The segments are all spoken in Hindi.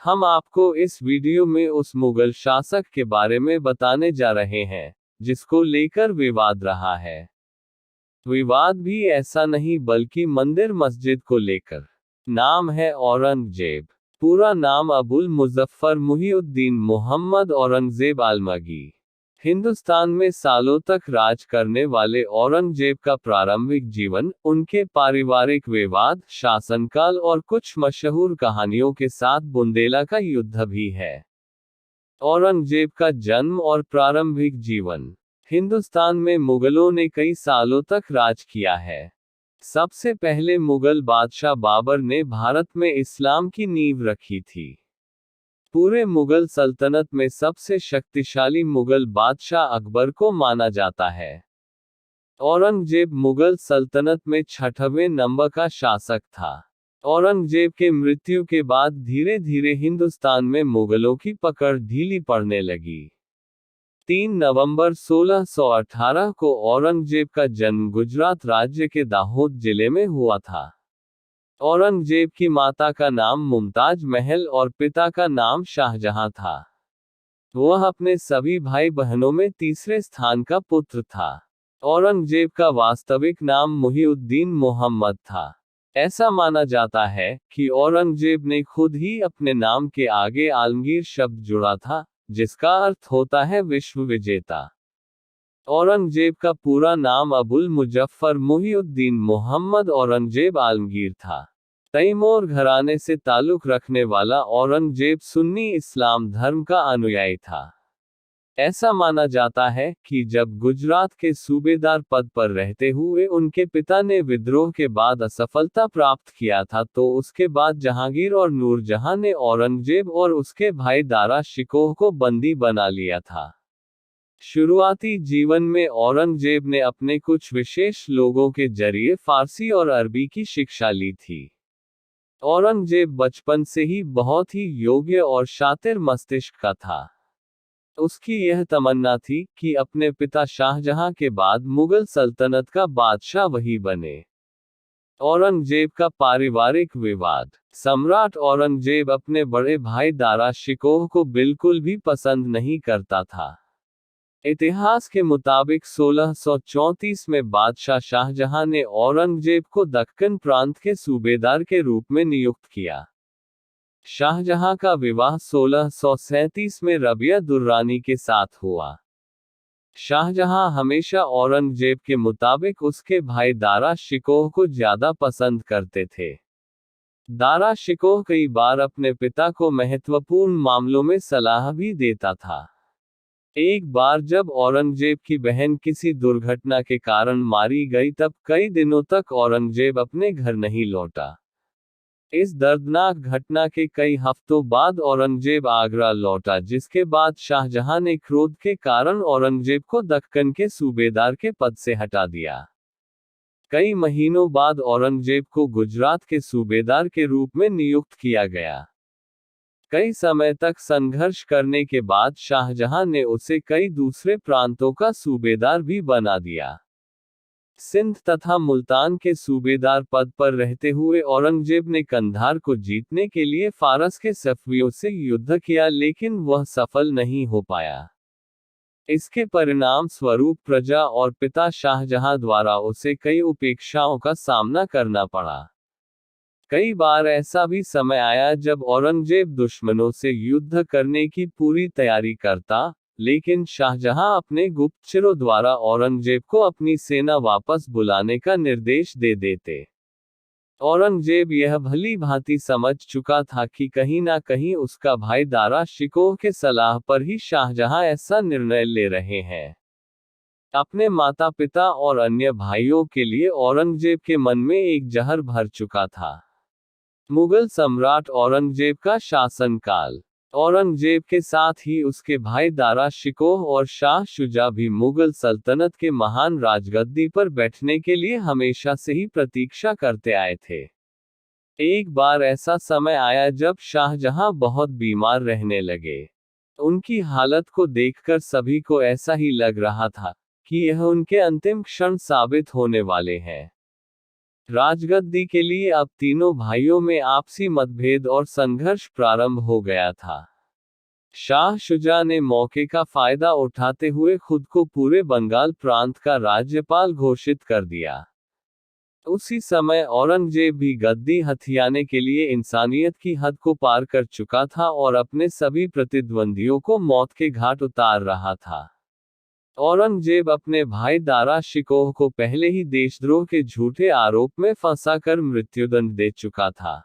हम आपको इस वीडियो में उस मुगल शासक के बारे में बताने जा रहे हैं जिसको लेकर विवाद रहा है। विवाद भी ऐसा नहीं बल्कि मंदिर मस्जिद को लेकर। नाम है औरंगजेब। पूरा नाम अबुल मुजफ्फर मुहिउद्दीन मोहम्मद औरंगजेब आलमगी। हिंदुस्तान में सालों तक राज करने वाले औरंगजेब का प्रारंभिक जीवन, उनके पारिवारिक विवाद, शासनकाल और कुछ मशहूर कहानियों के साथ बुंदेला का युद्ध भी है। औरंगजेब का जन्म और प्रारंभिक जीवन। हिंदुस्तान में मुगलों ने कई सालों तक राज किया है। सबसे पहले मुगल बादशाह बाबर ने भारत में इस्लाम की नींव रखी थी। पूरे मुगल सल्तनत में सबसे शक्तिशाली मुगल बादशाह अकबर को माना जाता है। औरंगजेब मुगल सल्तनत में 6वें नंबर का शासक था। औरंगजेब के मृत्यु के बाद धीरे धीरे हिंदुस्तान में मुगलों की पकड़ ढीली पड़ने लगी। 3 नवंबर 1618 को औरंगजेब का जन्म गुजरात राज्य के दाहोद जिले में हुआ था। औरंगजेब की माता का नाम मुमताज महल और पिता का नाम शाहजहां था। वह अपने सभी भाई बहनों में तीसरे स्थान का पुत्र था। औरंगजेब का वास्तविक नाम मुहिउद्दीन मोहम्मद था। ऐसा माना जाता है कि औरंगजेब ने खुद ही अपने नाम के आगे आलमगीर शब्द जोड़ा था, जिसका अर्थ होता है विश्व विजेता। औरंगजेब का पूरा नाम अबुल मुजफ्फर मुहिउद्दीन मोहम्मद औरंगजेब आलमगीर था। तैमूर घराने से ताल्लुक रखने वाला औरंगजेब सुन्नी इस्लाम धर्म का अनुयायी था। ऐसा माना जाता है कि जब गुजरात के सूबेदार पद पर रहते हुए उनके पिता ने विद्रोह के बाद असफलता प्राप्त किया था, तो उसके बाद जहांगीर और नूरजहां ने औरंगजेब और उसके भाई दारा शिकोह को बंदी बना लिया था। शुरुआती जीवन में औरंगजेब ने अपने कुछ विशेष लोगों के जरिए फारसी और अरबी की शिक्षा ली थी। औरंगजेब बचपन से ही बहुत ही योग्य और शातिर मस्तिष्क का था। उसकी यह तमन्ना थी कि अपने पिता शाहजहां के बाद मुगल सल्तनत का बादशाह वही बने। औरंगजेब का पारिवारिक विवाद। सम्राट औरंगजेब अपने बड़े भाई दारा शिकोह को बिल्कुल भी पसंद नहीं करता था। इतिहास के मुताबिक 1634 में बादशाह शाहजहां ने औरंगजेब को दक्कन प्रांत के सूबेदार के रूप में नियुक्त किया। शाहजहां का विवाह 1637 में रबिया दुर्रानी के साथ हुआ। शाहजहां हमेशा औरंगजेब के मुताबिक उसके भाई दारा शिकोह को ज्यादा पसंद करते थे। दारा शिकोह कई बार अपने पिता को महत्वपूर्ण मामलों में सलाह भी देता था। एक बार जब औरंगजेब की बहन किसी दुर्घटना के कारण मारी गई, तब कई दिनों तक औरंगजेब अपने घर नहीं लौटा। इस दर्दनाक घटना के कई हफ्तों बाद औरंगजेब आगरा लौटा, जिसके बाद शाहजहां ने क्रोध के कारण औरंगजेब को दक्कन के सूबेदार के पद से हटा दिया। कई महीनों बाद औरंगजेब को गुजरात के सूबेदार के रूप में नियुक्त किया गया। कई समय तक संघर्ष करने के बाद शाहजहां ने उसे कई दूसरे प्रांतों का सूबेदार भी बना दिया। सिंध तथा मुल्तान के सूबेदार पद पर रहते हुए औरंगजेब ने कंधार को जीतने के लिए फारस के सफवियों से युद्ध किया, लेकिन वह सफल नहीं हो पाया। इसके परिणाम स्वरूप प्रजा और पिता शाहजहां द्वारा उसे कई उपेक्षाओं का सामना करना पड़ा। कई बार ऐसा भी समय आया जब औरंगजेब दुश्मनों से युद्ध करने की पूरी तैयारी करता, लेकिन शाहजहां अपने गुप्तचरों द्वारा औरंगजेब को अपनी सेना वापस बुलाने का निर्देश दे देते। औरंगजेब यह भली भांति समझ चुका था कि कहीं ना कहीं उसका भाई दारा शिकोह के सलाह पर ही शाहजहां ऐसा निर्णय ले रहे हैं। अपने माता पिता और अन्य भाइयों के लिए औरंगजेब के मन में एक जहर भर चुका था। मुगल सम्राट औरंगजेब का शासनकाल। औरंगजेब के साथ ही उसके भाई दारा शिकोह और शाह शुजा भी मुगल सल्तनत के महान राजगद्दी पर बैठने के लिए हमेशा से ही प्रतीक्षा करते आए थे। एक बार ऐसा समय आया जब शाहजहां बहुत बीमार रहने लगे। उनकी हालत को देखकर सभी को ऐसा ही लग रहा था कि यह उनके अंतिम क्षण साबित होने वाले हैं। राजगद्दी के लिए अब तीनों भाइयों में आपसी मतभेद और संघर्ष प्रारंभ हो गया था। शाह शुजा ने मौके का फायदा उठाते हुए खुद को पूरे बंगाल प्रांत का राज्यपाल घोषित कर दिया। उसी समय औरंगजेब भी गद्दी हथियाने के लिए इंसानियत की हद को पार कर चुका था और अपने सभी प्रतिद्वंदियों को मौत के घाट उतार रहा था। औरंगजेब अपने भाई दारा शिकोह को पहले ही देशद्रोह के झूठे आरोप में फंसाकर मृत्युदंड दे चुका था।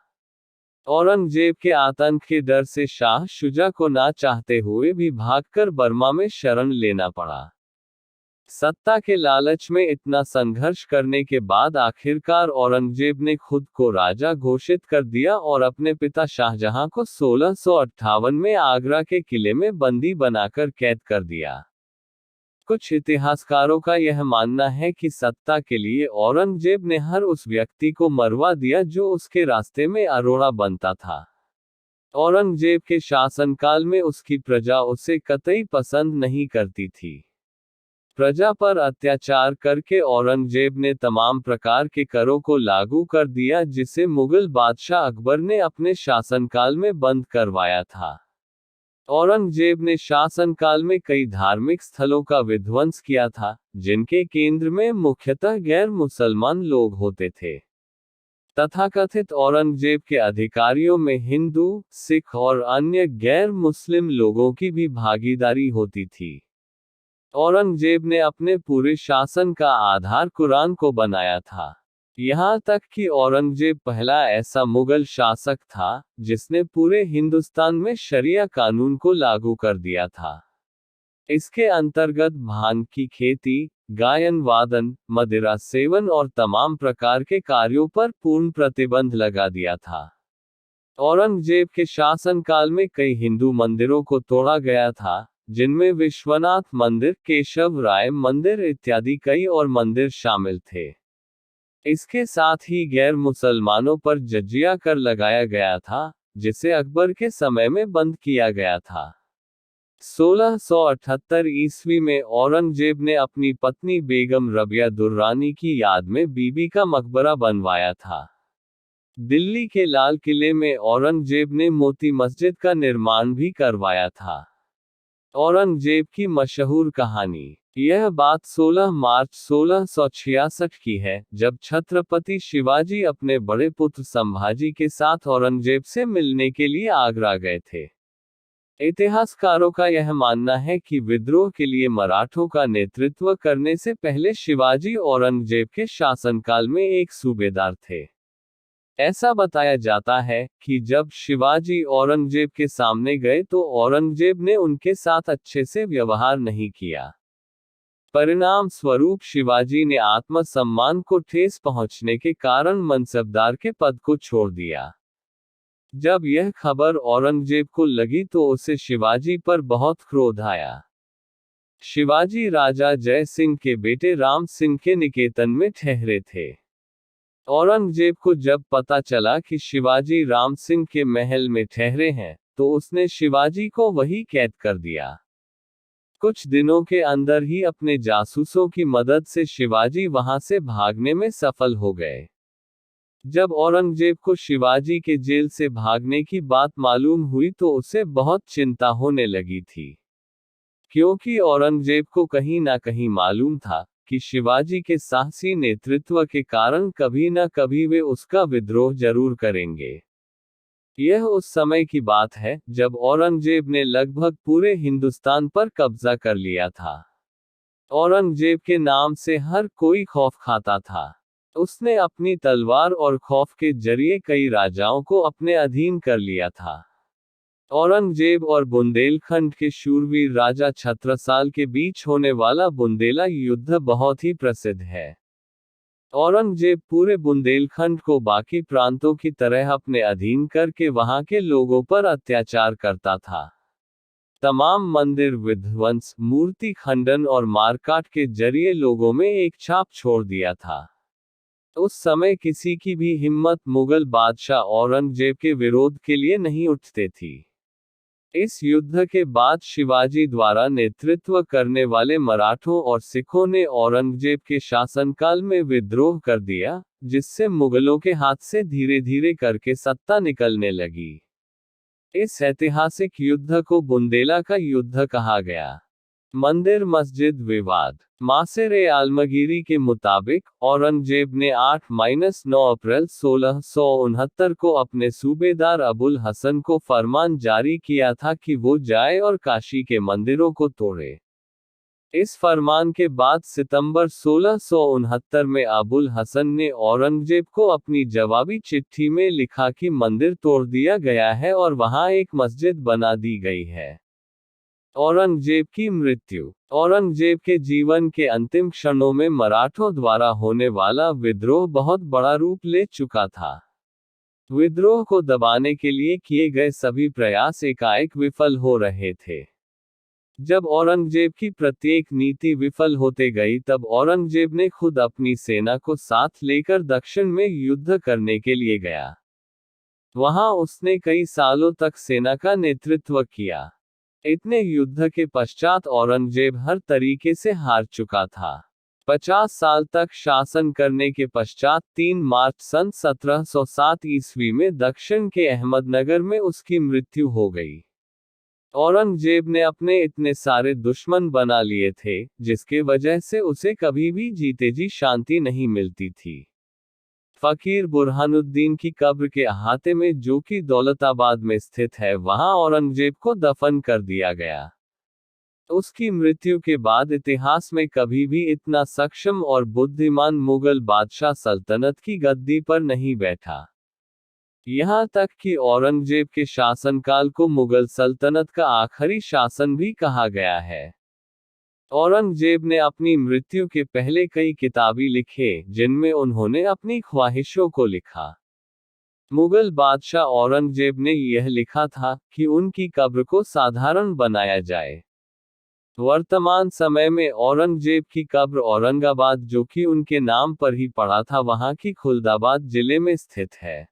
औरंगजेब के आतंक के डर से शाह शुजा को ना चाहते हुए भी भागकर बर्मा में शरण लेना पड़ा। सत्ता के लालच में इतना संघर्ष करने के बाद आखिरकार औरंगजेब ने खुद को राजा घोषित कर दिया और अपने पिता शाहजहां को 1658 में आगरा के किले में बंदी बनाकर कैद कर दिया। कुछ इतिहासकारों का यह मानना है कि सत्ता के लिए औरंगजेब ने हर उस व्यक्ति को मरवा दिया जो उसके रास्ते में अरोड़ा बनता था। औरंगजेब के शासनकाल में उसकी प्रजा उसे कतई पसंद नहीं करती थी। प्रजा पर अत्याचार करके औरंगजेब ने तमाम प्रकार के करों को लागू कर दिया जिसे मुगल बादशाह अकबर ने अपने शासनकाल में बंद करवाया था। औरंगजेब ने शासनकाल में कई धार्मिक स्थलों का विध्वंस किया था, जिनके केंद्र में मुख्यतः गैर मुसलमान लोग होते थे। तथाकथित औरंगजेब के अधिकारियों में हिंदू, सिख और अन्य गैर मुस्लिम लोगों की भी भागीदारी होती थी। औरंगजेब ने अपने पूरे शासन का आधार कुरान को बनाया था। यहाँ तक कि औरंगजेब पहला ऐसा मुगल शासक था, जिसने पूरे हिंदुस्तान में शरिया कानून को लागू कर दिया था। इसके अंतर्गत भांग की खेती, गायन वादन, मदिरा सेवन और तमाम प्रकार के कार्यों पर पूर्ण प्रतिबंध लगा दिया था। औरंगजेब के शासनकाल में कई हिंदू मंदिरों को तोड़ा गया था, जिनमें विश्वनाथ मंदिर, केशव राय मंदिर इत्यादि कई और मंदिर शामिल थे। इसके साथ ही गैर मुसलमानों पर जजिया कर लगाया गया था, जिसे अकबर के समय में बंद किया गया था। 1678 ईस्वी में औरंगजेब ने अपनी पत्नी बेगम रबिया दुर्रानी की याद में बीबी का मकबरा बनवाया था। दिल्ली के लाल किले में औरंगजेब ने मोती मस्जिद का निर्माण भी करवाया था। औरंगजेब की मशहूर कहानी। यह बात 16 मार्च 1666 की है, जब छत्रपति शिवाजी अपने बड़े पुत्र संभाजी के साथ औरंगजेब से मिलने के लिए आगरा गए थे। इतिहासकारों का यह मानना है कि विद्रोह के लिए मराठों का नेतृत्व करने से पहले शिवाजी औरंगजेब के शासनकाल में एक सूबेदार थे। ऐसा बताया जाता है कि जब शिवाजी औरंगजेब के सामने गए तो औरंगजेब ने उनके साथ अच्छे से व्यवहार नहीं किया। परिणाम स्वरूप शिवाजी ने आत्मसम्मान को ठेस पहुंचने के कारण मनसबदार के पद को छोड़ दिया। जब यह खबर औरंगजेब को लगी तो उसे शिवाजी पर बहुत क्रोध आया। शिवाजी राजा जय सिंह के बेटे राम सिंह के निकेतन में ठहरे थे। औरंगजेब को जब पता चला कि शिवाजी राम सिंह के महल में ठहरे हैं, तो उसने शिवाजी को वहीं कैद कर दिया। कुछ दिनों के अंदर ही अपने जासूसों की मदद से शिवाजी वहां से भागने में सफल हो गए। जब औरंगजेब को शिवाजी के जेल से भागने की बात मालूम हुई तो उसे बहुत चिंता होने लगी थी, क्योंकि औरंगजेब को कहीं ना कहीं मालूम था कि शिवाजी के साहसी नेतृत्व के कारण कभी न कभी वे उसका विद्रोह जरूर करेंगे। यह उस समय की बात है जब औरंगजेब ने लगभग पूरे हिंदुस्तान पर कब्जा कर लिया था। औरंगजेब के नाम से हर कोई खौफ खाता था। उसने अपनी तलवार और खौफ के जरिए कई राजाओं को अपने अधीन कर लिया था। औरंगजेब और बुंदेलखंड के शूरवीर राजा छत्रसाल के बीच होने वाला बुंदेला युद्ध बहुत ही प्रसिद्ध है। औरंगजेब पूरे बुंदेलखंड को बाकी प्रांतों की तरह अपने अधीन करके वहां के लोगों पर अत्याचार करता था। तमाम मंदिर विध्वंस, मूर्ति खंडन और मारकाट के जरिए लोगों में एक छाप छोड़ दिया था। उस समय किसी की भी हिम्मत मुगल बादशाह औरंगजेब के विरोध के लिए नहीं उठते थी। इस युद्ध के बाद शिवाजी द्वारा नेतृत्व करने वाले मराठों और सिखों ने औरंगजेब के शासनकाल में विद्रोह कर दिया, जिससे मुगलों के हाथ से धीरे धीरे करके सत्ता निकलने लगी। इस ऐतिहासिक युद्ध को बुंदेला का युद्ध कहा गया। मंदिर मस्जिद विवाद। मासेर-ए-आलमगीरी के मुताबिक, औरंगजेब ने 8-9 अप्रैल 1669 को अपने सूबेदार अबुल हसन को फरमान जारी किया था कि वो जाए और काशी के मंदिरों को तोड़े। इस फरमान के बाद सितंबर 1669 में अबुल हसन ने औरंगजेब को अपनी जवाबी चिट्ठी में लिखा कि मंदिर तोड़ दिया गया है और वहां एक मस्जिद बना दी गई है। औरंगजेब की मृत्यु। औरंगजेब के जीवन के अंतिम क्षणों में मराठों द्वारा होने वाला विद्रोह बहुत बड़ा रूप ले चुका था। विद्रोह को दबाने के लिए किए गए सभी प्रयास एकाएक विफल हो रहे थे। जब औरंगजेब की प्रत्येक नीति विफल होते गई तब औरंगजेब ने खुद अपनी सेना को साथ लेकर दक्षिण में युद्ध करने के लिए गया। वहां उसने कई सालों तक सेना का नेतृत्व किया। इतने युद्ध के पश्चात औरंगजेब हर तरीके से हार चुका था। 50 साल तक शासन करने के पश्चात 3 मार्च सन 1707 ईस्वी में दक्षिण के अहमदनगर में उसकी मृत्यु हो गई। औरंगजेब ने अपने इतने सारे दुश्मन बना लिए थे, जिसके वजह से उसे कभी भी जीते जी शांति नहीं मिलती थी। फकीर बुरहानुद्दीन की कब्र के अहाते में, जो कि दौलताबाद में स्थित है, वहां औरंगजेब को दफन कर दिया गया। उसकी मृत्यु के बाद इतिहास में कभी भी इतना सक्षम और बुद्धिमान मुगल बादशाह सल्तनत की गद्दी पर नहीं बैठा। यहाँ तक कि औरंगजेब के शासनकाल को मुगल सल्तनत का आखिरी शासन भी कहा गया है। औरंगजेब ने अपनी मृत्यु के पहले कई किताबें लिखे, जिनमें उन्होंने अपनी ख्वाहिशों को लिखा। मुगल बादशाह औरंगजेब ने यह लिखा था कि उनकी कब्र को साधारण बनाया जाए। वर्तमान समय में औरंगजेब की कब्र औरंगाबाद, जो कि उनके नाम पर ही पड़ा था, वहां की खुलदाबाद जिले में स्थित है।